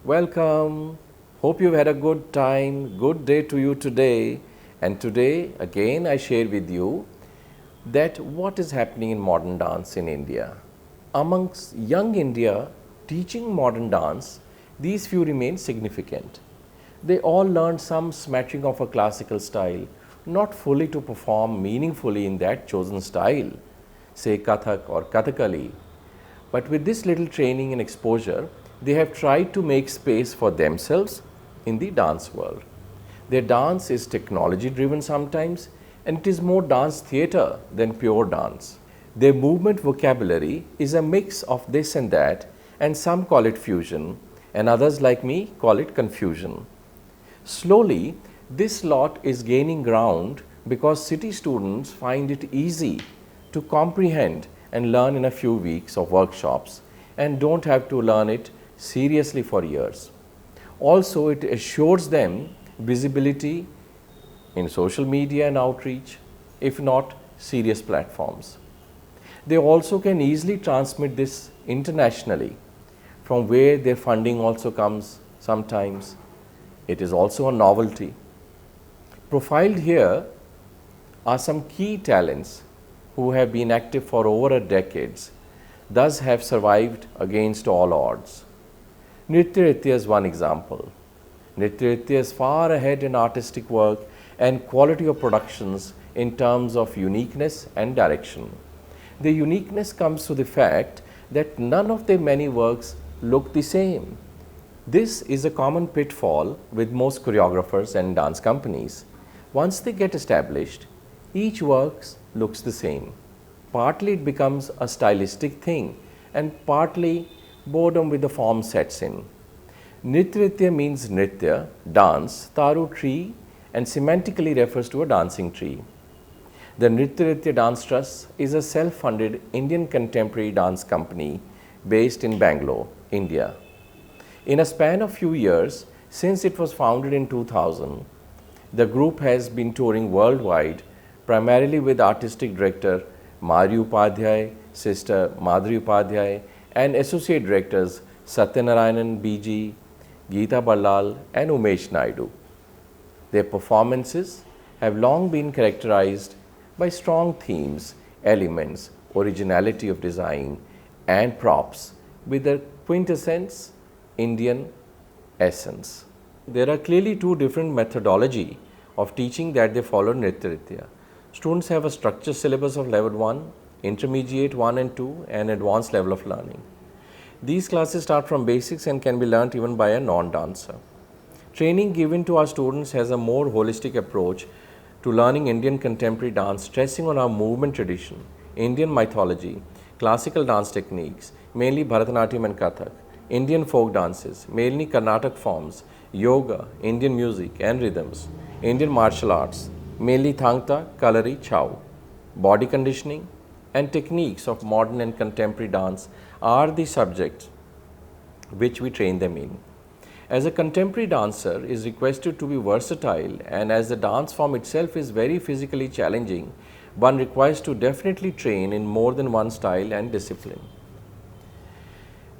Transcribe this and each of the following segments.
Welcome. Hope you've had a good time, good day to you today. And today, again, I share with you that what is happening in modern dance in India. Amongst young India teaching modern dance, these few remain significant. They all learned some smattering of a classical style, not fully to perform meaningfully in that chosen style, say Kathak or Kathakali. But with this little training and exposure, they have tried to make space for themselves in the dance world. Their dance is technology driven sometimes, and it is more dance theatre than pure dance. Their movement vocabulary is a mix of this and that, and some call it fusion, and others like me call it confusion. Slowly, this lot is gaining ground because city students find it easy to comprehend and learn in a few weeks of workshops and don't have to learn it seriously for years. Also, it assures them visibility in social media and outreach, if not serious platforms. They also can easily transmit this internationally, from where their funding also comes sometimes. It is also a novelty. Profiled here are some key talents who have been active for over a decade, thus have survived against all odds. Natraj is one example. Natraj is far ahead in artistic work and quality of productions in terms of uniqueness and direction. The uniqueness comes to the fact that none of their many works look the same. This is a common pitfall with most choreographers and dance companies. Once they get established, each work looks the same. Partly it becomes a stylistic thing, and partly boredom with the form sets in. Nritya means nritya, dance, taru, tree, and semantically refers to a dancing tree. The Nritya Dance Trust is a self-funded Indian contemporary dance company based in Bangalore, India. In a span of few years, since it was founded in 2000, the group has been touring worldwide, primarily with artistic director Madhu Upadhyay, sister Madhuri Upadhyay, and associate directors Satyanarayanan BG, Geeta Ballal, and Umesh Naidu. Their performances have long been characterized by strong themes, elements, originality of design, and props with a quintessence Indian essence. There are clearly two different methodology of teaching that they follow in Nritya. Students have a structured syllabus of level 1, intermediate 1 and 2, and advanced level of learning. These classes start from basics and can be learnt even by a non-dancer. Training given to our students has a more holistic approach to learning Indian contemporary dance, stressing on our movement tradition, Indian mythology, classical dance techniques, mainly Bharatanatyam and Kathak, Indian folk dances, mainly Carnatic forms, yoga, Indian music and rhythms, Indian martial arts, mainly Thangta, Kalari, Chow, body conditioning, and techniques of modern and contemporary dance are the subjects which we train them in. As a contemporary dancer is requested to be versatile, and as the dance form itself is very physically challenging, one requires to definitely train in more than one style and discipline.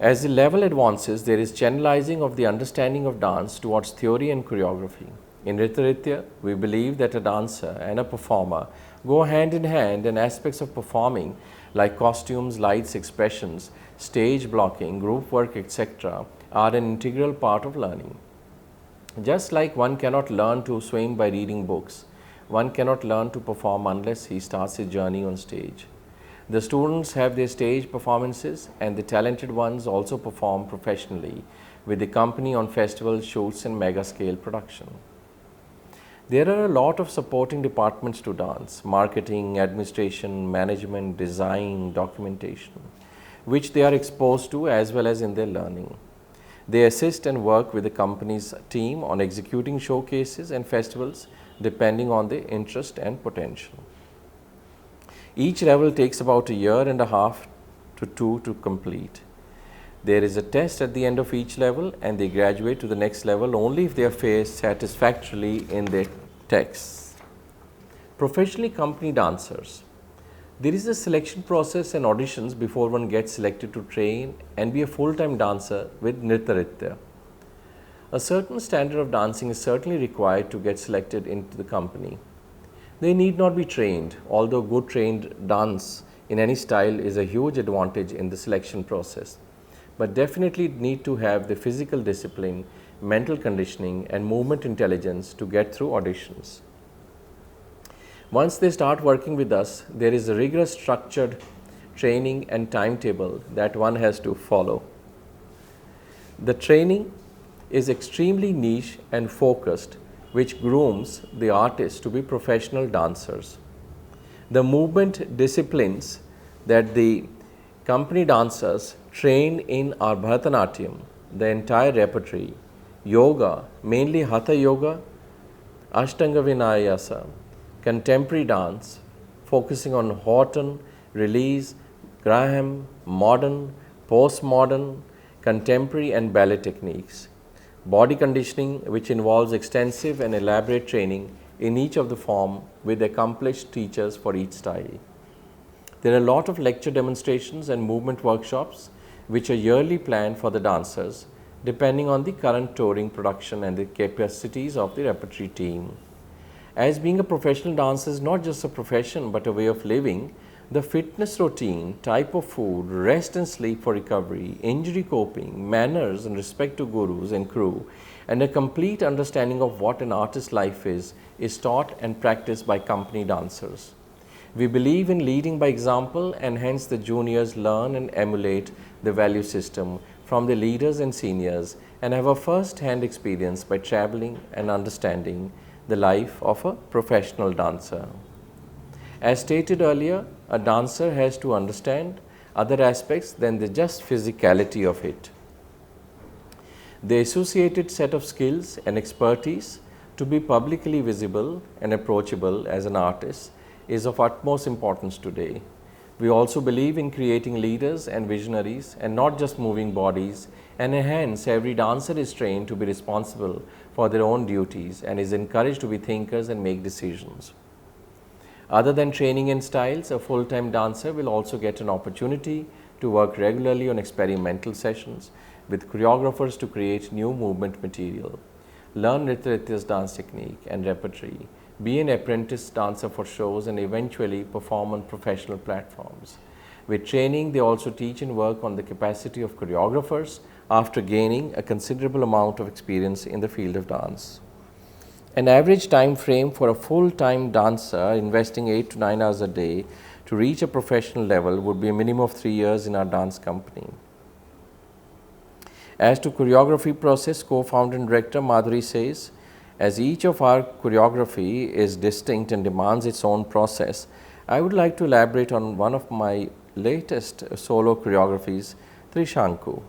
As the level advances, there is channelizing of the understanding of dance towards theory and choreography. In Nritya, we believe that a dancer and a performer go hand in hand, and aspects of performing like costumes, lights, expressions, stage blocking, group work, etc. are an integral part of learning. Just like one cannot learn to swim by reading books, one cannot learn to perform unless he starts his journey on stage. The students have their stage performances, and the talented ones also perform professionally with the company on festivals, shoots, and mega scale production. There are a lot of supporting departments to dance: marketing, administration, management, design, documentation, which they are exposed to as well as in their learning. They assist and work with the company's team on executing showcases and festivals depending on their interest and potential. Each level takes about a year and a half to 2 to complete. There is a test at the end of each level, and they graduate to the next level only if they are faced satisfactorily in their texts. Professionally accompanied dancers. There is a selection process and auditions before one gets selected to train and be a full-time dancer with Nritya. A certain standard of dancing is certainly required to get selected into the company. They need not be trained, although good trained dance in any style is a huge advantage in the selection process, but definitely need to have the physical discipline, mental conditioning, and movement intelligence to get through auditions. Once they start working with us, there is a rigorous structured training and timetable that one has to follow. The training is extremely niche and focused, which grooms the artists to be professional dancers. The movement disciplines that the company dancers train in are Bharatanatyam, the entire repertory, yoga, mainly Hatha Yoga, Ashtanga Vinayasa, contemporary dance, focusing on Horton, Release, Graham, modern, postmodern, contemporary and ballet techniques. Body conditioning, which involves extensive and elaborate training in each of the form with accomplished teachers for each style. There are a lot of lecture demonstrations and movement workshops which are yearly planned for the dancers, depending on the current touring production and the capacities of the repertory team. As being a professional dancer is not just a profession but a way of living, the fitness routine, type of food, rest and sleep for recovery, injury coping, manners and respect to gurus and crew, and a complete understanding of what an artist's life is taught and practiced by company dancers. We believe in leading by example, and hence the juniors learn and emulate the value system from the leaders and seniors and have a first-hand experience by traveling and understanding the life of a professional dancer. As stated earlier, a dancer has to understand other aspects than the just physicality of it. The associated set of skills and expertise to be publicly visible and approachable as an artist is of utmost importance today. We also believe in creating leaders and visionaries and not just moving bodies, and hence every dancer is trained to be responsible for their own duties and is encouraged to be thinkers and make decisions. Other than training in styles, a full-time dancer will also get an opportunity to work regularly on experimental sessions with choreographers to create new movement material, learn Nitya's dance technique and repertory, be an apprentice dancer for shows, and eventually perform on professional platforms. With training, they also teach and work on the capacity of choreographers after gaining a considerable amount of experience in the field of dance. An average time frame for a full-time dancer investing 8 to 9 hours a day to reach a professional level would be a minimum of 3 years in our dance company. As to choreography process, co-founder and director Madhu says, as each of our choreography is distinct and demands its own process, I would like to elaborate on one of my latest solo choreographies, Trishanku.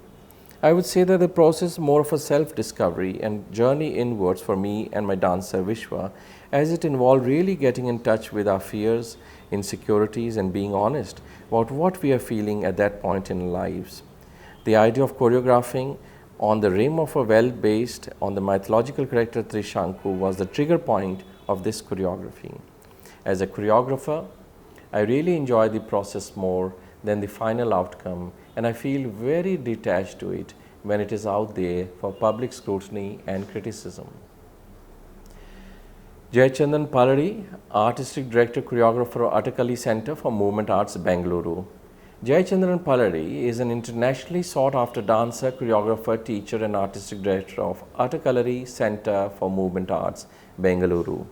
I would say that the process is more of a self-discovery and journey inwards for me and my dancer Vishwa, as it involved really getting in touch with our fears, insecurities, and being honest about what we are feeling at that point in our lives. The idea of choreographing on the rim of a well based on the mythological character Trishanku was the trigger point of this choreography. As a choreographer, I really enjoy the process more than the final outcome, and I feel very detached to it when it is out there for public scrutiny and criticism. Jayachandran Palladi, Artistic Director, Choreographer, Atakali Center for Movement Arts, Bengaluru. Jayachandran Palladi is an internationally sought-after dancer, choreographer, teacher and artistic director of Atakali Center for Movement Arts, Bengaluru.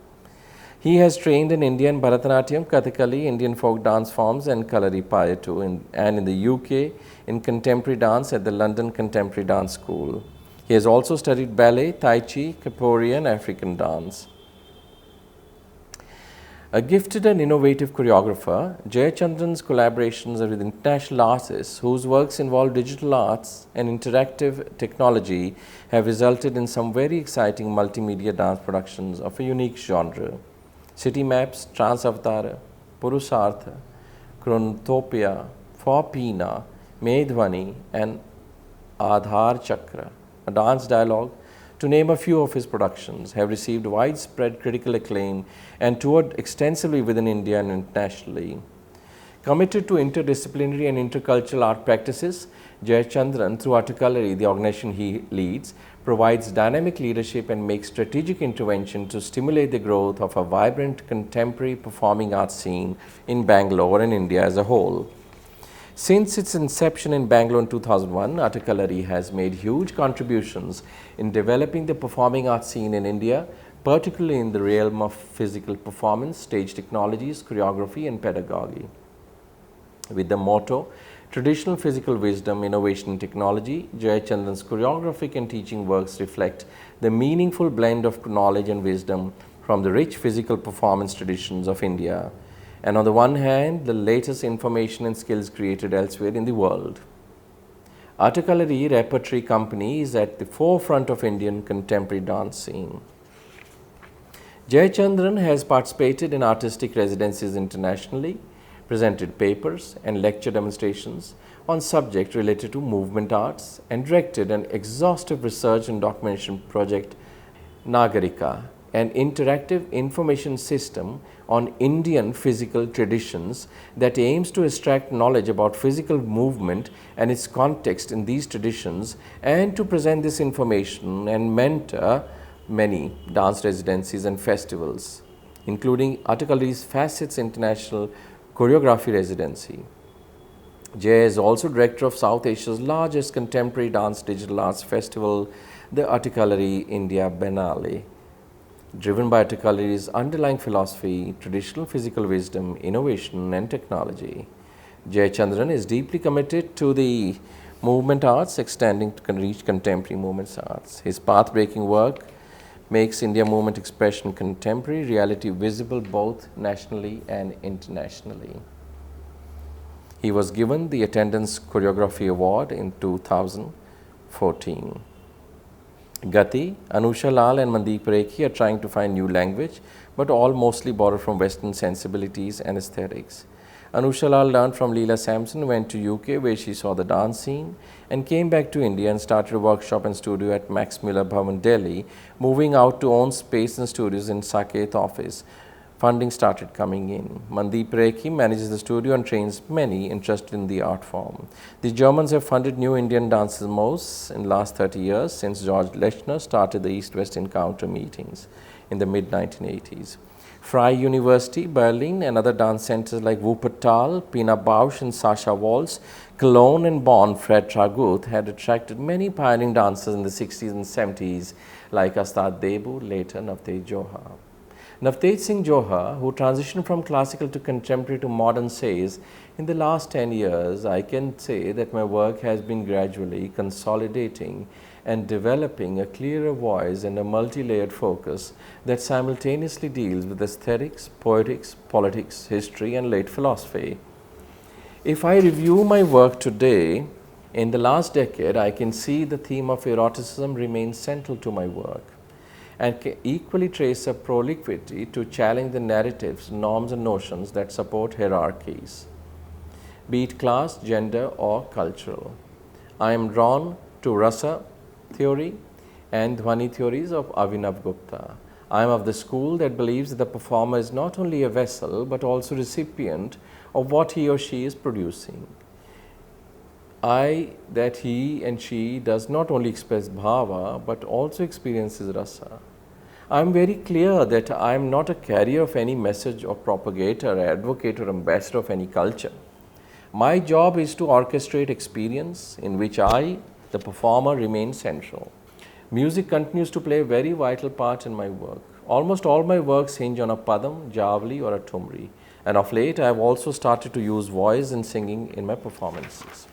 He has trained in Indian Bharatanatyam, Kathakali, Indian folk dance forms and Kalaripayattu and in the UK in contemporary dance at the London Contemporary Dance School. He has also studied ballet, Tai Chi, Capoeira and African dance. A gifted and innovative choreographer, Jayachandran's collaborations are with international artists whose works involve digital arts and interactive technology have resulted in some very exciting multimedia dance productions of a unique genre. City Maps, Transavatara, Purusartha, Chronotopia, Fopina, Medhvani and Aadhar Chakra, a dance dialogue, to name a few of his productions, have received widespread critical acclaim and toured extensively within India and internationally. Committed to interdisciplinary and intercultural art practices, Jayachandran, through Articulary, the organization he leads, provides dynamic leadership and makes strategic intervention to stimulate the growth of a vibrant contemporary performing arts scene in Bangalore and India as a whole. Since its inception in Bangalore in 2001, Articulary has made huge contributions in developing the performing arts scene in India, particularly in the realm of physical performance, stage technologies, choreography and pedagogy. With the motto, Traditional Physical Wisdom, Innovation and Technology, Jayachandran's choreographic and teaching works reflect the meaningful blend of knowledge and wisdom from the rich physical performance traditions of India, and on the one hand, the latest information and skills created elsewhere in the world. Articulary Repertory Company is at the forefront of Indian contemporary dance scene. Jayachandran has participated in artistic residencies internationally, presented papers and lecture demonstrations on subjects related to movement arts, and directed an exhaustive research and documentation project, Nagarika, an interactive information system on Indian physical traditions that aims to extract knowledge about physical movement and its context in these traditions, and to present this information and mentor many dance residencies and festivals, including Articulary's Facets International Choreography Residency. Jay is also director of South Asia's largest contemporary dance digital arts festival, the Articulary India Biennale. Driven by Articulary's underlying philosophy, traditional physical wisdom, innovation and technology, Jayachandran is deeply committed to the movement arts, extending to reach contemporary movement arts. His path-breaking work makes India movement expression contemporary reality visible both nationally and internationally. He was given the Attendance Choreography Award in 2014. Gati, Anusha Lal and Mandeep Rekhi are trying to find new language, but all mostly borrowed from Western sensibilities and aesthetics. Anusha Lal learned from Leela Sampson, went to UK where she saw the dance scene, and came back to India and started a workshop and studio at Max Muller Bhavan, Delhi, moving out to own space and studios in Saket office. Funding started coming in. Mandeep Rekhi manages the studio and trains many interested in the art form. The Germans have funded new Indian dances most in the last 30 years since George Lechner started the East-West Encounter meetings in the mid-1980s. Freie University, Berlin, and other dance centers like Wuppertal, Pina Bausch, and Sascha Waltz, Cologne, and Bonn, Fred Traguth, had attracted many pioneering dancers in the 60s and 70s, like Astad Debu, later Navtej Johar. Navtej Singh Johar, who transitioned from classical to contemporary to modern, says, "In the last 10 years, I can say that my work has been gradually consolidating and developing a clearer voice and a multi-layered focus that simultaneously deals with aesthetics, poetics, politics, history, and late philosophy. If I review my work today, in the last decade, I can see the theme of eroticism remains central to my work, and can equally trace a proliquity to challenge the narratives, norms, and notions that support hierarchies, be it class, gender, or cultural. I am drawn to rasa theory and dhvani theories of Avinav Gupta. I am of the school that believes that the performer is not only a vessel but also recipient of what he or she is producing. That he and she does not only express bhava but also experiences rasa. I am very clear that I am not a carrier of any message or propagator, advocate or ambassador of any culture. My job is to orchestrate experience in which I, the performer, remain central. Music continues to play a very vital part in my work. Almost all my works hinge on a padam, javli or a tumri, and of late I have also started to use voice and singing in my performances.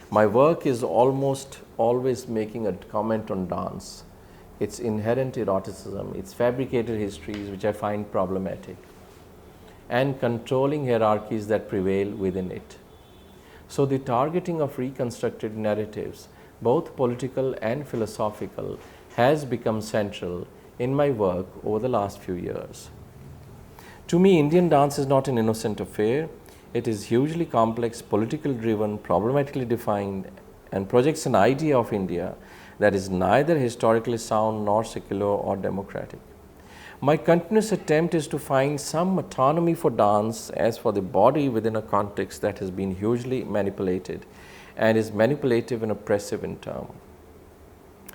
My work is almost always making a comment on dance, its inherent eroticism, its fabricated histories which I find problematic, and controlling hierarchies that prevail within it. So the targeting of reconstructed narratives, both political and philosophical, has become central in my work over the last few years. To me, Indian dance is not an innocent affair. It is hugely complex, politically driven, problematically defined, and projects an idea of India that is neither historically sound nor secular or democratic. My continuous attempt is to find some autonomy for dance as for the body within a context that has been hugely manipulated and is manipulative and oppressive in turn.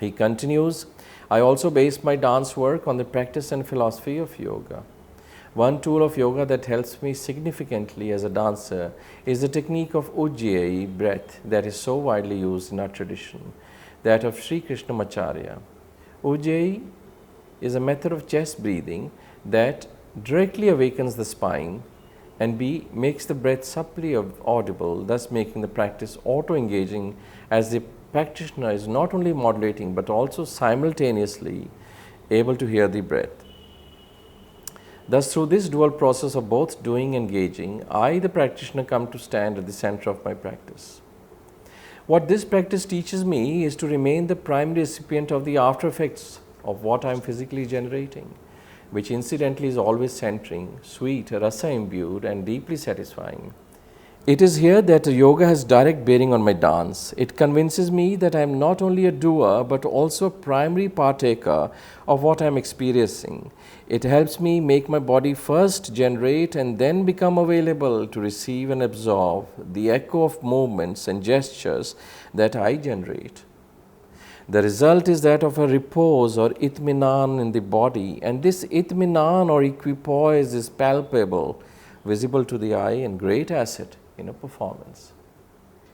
He continues, I also base my dance work on the practice and philosophy of yoga. One tool of yoga that helps me significantly as a dancer is the technique of Ujjayi breath that is so widely used in our tradition, that of Sri Krishnamacharya. Ujjayi is a method of chest breathing that directly awakens the spine and B makes the breath subtly audible, thus making the practice auto-engaging as the practitioner is not only modulating but also simultaneously able to hear the breath. Thus, through this dual process of both doing and engaging, I, the practitioner, come to stand at the center of my practice. What this practice teaches me is to remain the primary recipient of the after effects of what I am physically generating, which incidentally is always centering, sweet, rasa imbued and deeply satisfying. It is here that yoga has direct bearing on my dance. It convinces me that I am not only a doer but also a primary partaker of what I am experiencing. It helps me make my body first generate and then become available to receive and absorb the echo of movements and gestures that I generate. The result is that of a repose or itminan in the body, and this itminan or equipoise is palpable, visible to the eye, and great asset in a performance.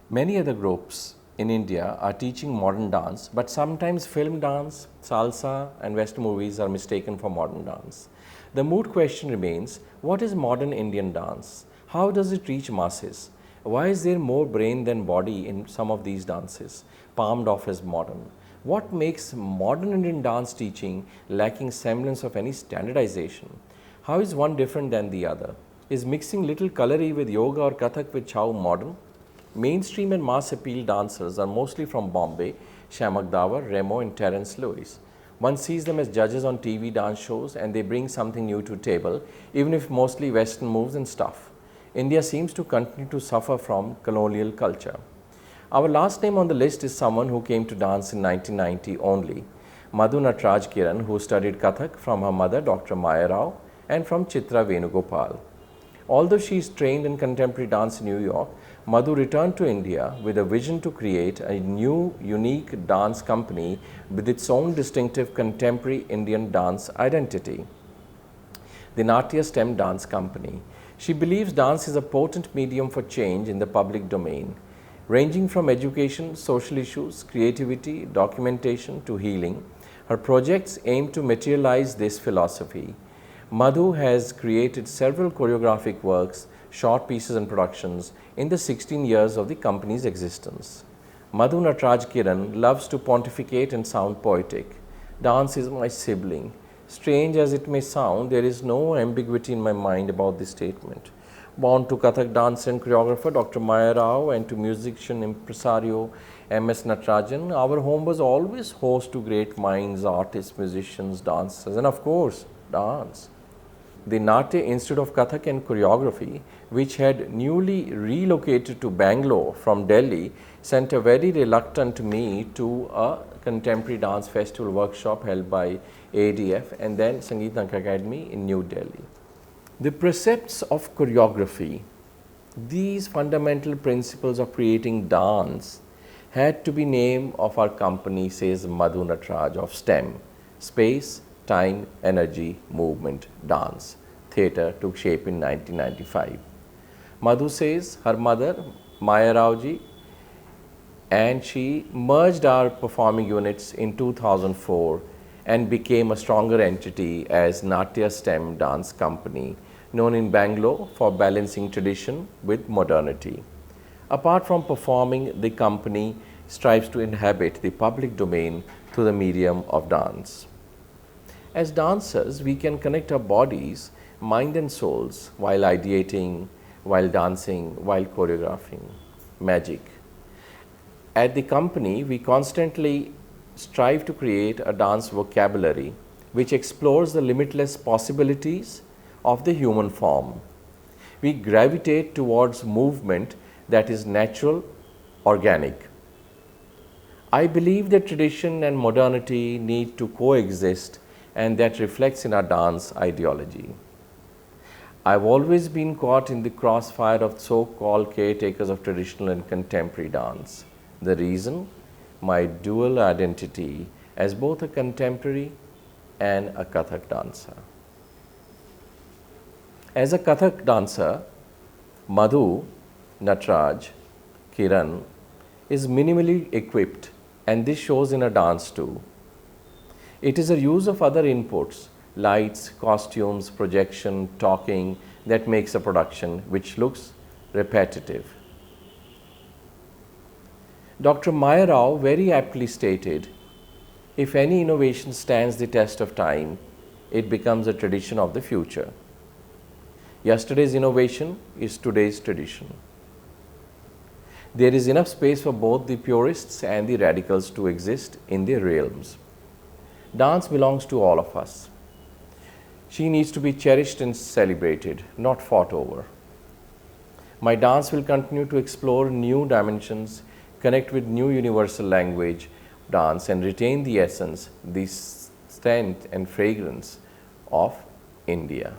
Many other groups in India are teaching modern dance, but sometimes film dance, salsa, and Western movies are mistaken for modern dance. The moot question remains, what is modern Indian dance? How does it reach masses? Why is there more brain than body in some of these dances, palmed off as modern? What makes modern Indian dance teaching lacking semblance of any standardization? How is one different than the other? Is mixing little Kalari with yoga or Kathak with Chow modern? Mainstream and mass appeal dancers are mostly from Bombay, Shamak Davar, Remo and Terence Lewis. One sees them as judges on TV dance shows and they bring something new to table, even if mostly Western moves and stuff. India seems to continue to suffer from colonial culture. Our last name on the list is someone who came to dance in 1990 only, Madhu Natraj Kiran, who studied Kathak from her mother Dr. Maya Rao and from Chitra Venugopal. Although she is trained in contemporary dance in New York, Madhu returned to India with a vision to create a new, unique dance company with its own distinctive contemporary Indian dance identity, the Natya STEM Dance Company. She believes dance is a potent medium for change in the public domain, ranging from education, social issues, creativity, documentation to healing. Her projects aim to materialize this philosophy. Madhu has created several choreographic works, short pieces and productions in the 16 years of the company's existence. Madhu Natraj Kiran loves to pontificate and sound poetic. Dance is my sibling. Strange as it may sound, there is no ambiguity in my mind about this statement. Born to Kathak dancer and choreographer Dr. Maya Rao and to musician impresario M.S. Natrajan, our home was always host to great minds, artists, musicians, dancers, and of course, dance. The Natya Institute of Kathak and Choreography, which had newly relocated to Bangalore from Delhi, sent a very reluctant me to a contemporary dance festival workshop held by ADF and then Sangeet Academy in New Delhi. The precepts of choreography, these fundamental principles of creating dance, had to be name of our company, says Madhu Natraj, of STEM, space, time, energy, movement, dance. Theatre took shape in 1995. Madhu says her mother, Maya Raoji, and she merged our performing units in 2004 and became a stronger entity as Natya STEM Dance Company, known in Bangalore for balancing tradition with modernity. Apart from performing, the company strives to inhabit the public domain through the medium of dance. As dancers, we can connect our bodies, mind and souls while ideating, while dancing, while choreographing. Magic. At the company, we constantly strive to create a dance vocabulary which explores the limitless possibilities of the human form. We gravitate towards movement that is natural, organic. I believe that tradition and modernity need to coexist and that reflects in our dance ideology. I've always been caught in the crossfire of so-called caretakers of traditional and contemporary dance. The reason? My dual identity as both a contemporary and a Kathak dancer. As a Kathak dancer, Madhu, Natraj, Kiran is minimally equipped, and this shows in a dance too. It is a use of other inputs, lights, costumes, projection, talking, that makes a production which looks repetitive. Dr. Maya Rao very aptly stated, if any innovation stands the test of time, it becomes a tradition of the future. Yesterday's innovation is today's tradition. There is enough space for both the purists and the radicals to exist in their realms. Dance belongs to all of us. She needs to be cherished and celebrated, not fought over. My dance will continue to explore new dimensions, connect with new universal language, dance, and retain the essence, the scent and fragrance of India.